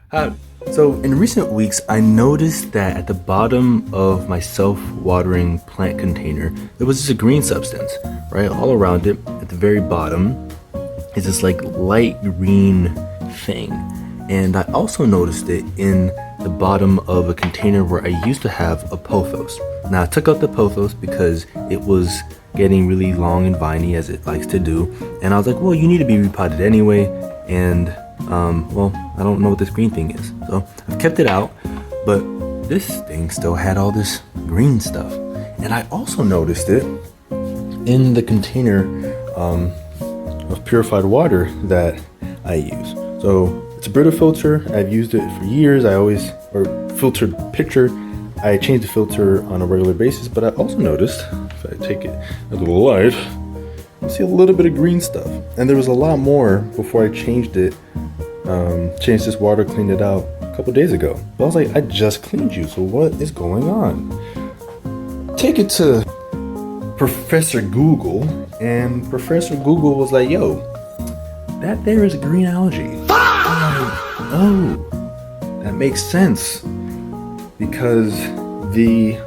So in recent weeks, I noticed that at the bottom of my self-watering plant container, there was just a green substance, right? All around it, at the very bottom, is this like light green thing. And I also noticed it in the bottom of a container where I used to have a pothos. Now I took out the pothos because it was getting really long and viney, as it likes to do. And I was like, well, you need to be repotted anyway. And well, I don't know what this green thing is. So I've kept it out, but this thing still had all this green stuff. And I also noticed it in the container of purified water that I use. So it's a Brita filter. I've used it for years. Filtered pitcher. I change the filter on a regular basis, but I also noticed, if I take it a little light, you see a little bit of green stuff. And there was a lot more before I changed it, changed this water, cleaned it out a couple days ago. But I was like, I just cleaned you, so what is going on? Take it to Professor Google, and Professor Google was like, yo, that there is green algae. Oh, that makes sense. Because the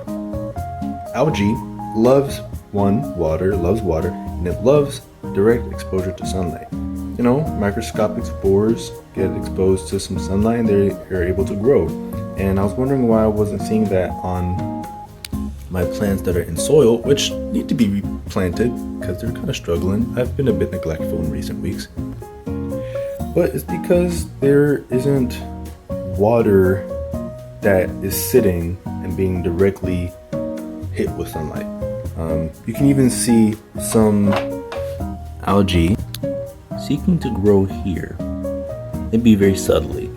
algae loves water, and it loves direct exposure to sunlight. You know, microscopic spores get exposed to some sunlight and they're able to grow. And I was wondering why I wasn't seeing that on my plants that are in soil, which need to be replanted because they're kind of struggling. I've been a bit neglectful in recent weeks. But it's because there isn't water that is sitting and being directly hit with sunlight. You can even see some algae seeking to grow here, maybe very subtly.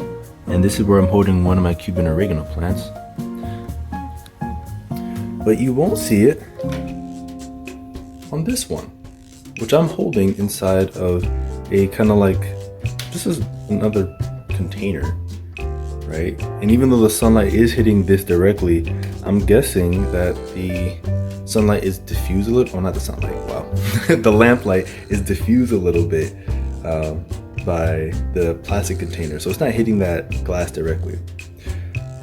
And this is where I'm holding one of my Cuban oregano plants. But you won't see it on this one, which I'm holding inside of a kind of like, this is another container. Right? And even though the sunlight is hitting this directly, I'm guessing that the sunlight is diffused a little, not the sunlight, wow. The lamplight is diffused a little bit by the plastic container. So it's not hitting that glass directly.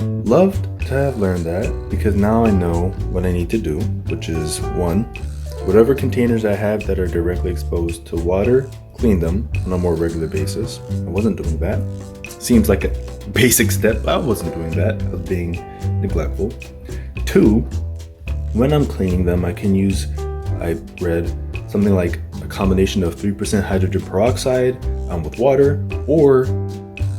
Loved to have learned that, because now I know what I need to do, which is one, whatever containers I have that are directly exposed to water, clean them on a more regular basis. I wasn't doing that. Seems like a basic step. I wasn't doing that. I was being neglectful. Two, when I'm cleaning them, I can use, I read, something like a combination of 3% hydrogen peroxide with water, or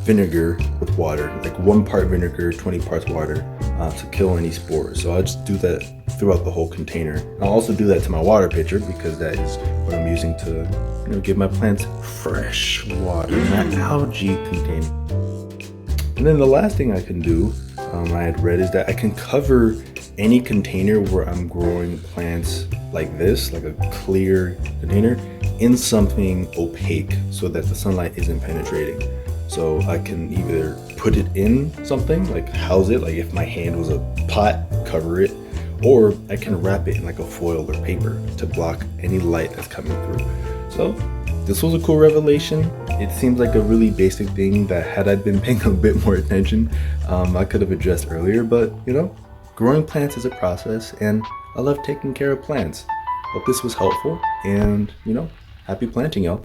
vinegar with water, like 1 part vinegar, 20 parts water, to kill any spores. So I just do that throughout the whole container. I'll also do that to my water pitcher, because that is what I'm using to, give my plants fresh water, not algae container. And then the last thing I can do, I had read, is that I can cover any container where I'm growing plants like this, like a clear container, in something opaque so that the sunlight isn't penetrating. So I can either put it in something, like house it, like if my hand was a pot, cover it, or I can wrap it in like a foil or paper to block any light that's coming through. So this was a cool revelation. It seems like a really basic thing that, had I been paying a bit more attention, I could have addressed earlier. But growing plants is a process, and I love taking care of plants. Hope this was helpful, and happy planting, y'all.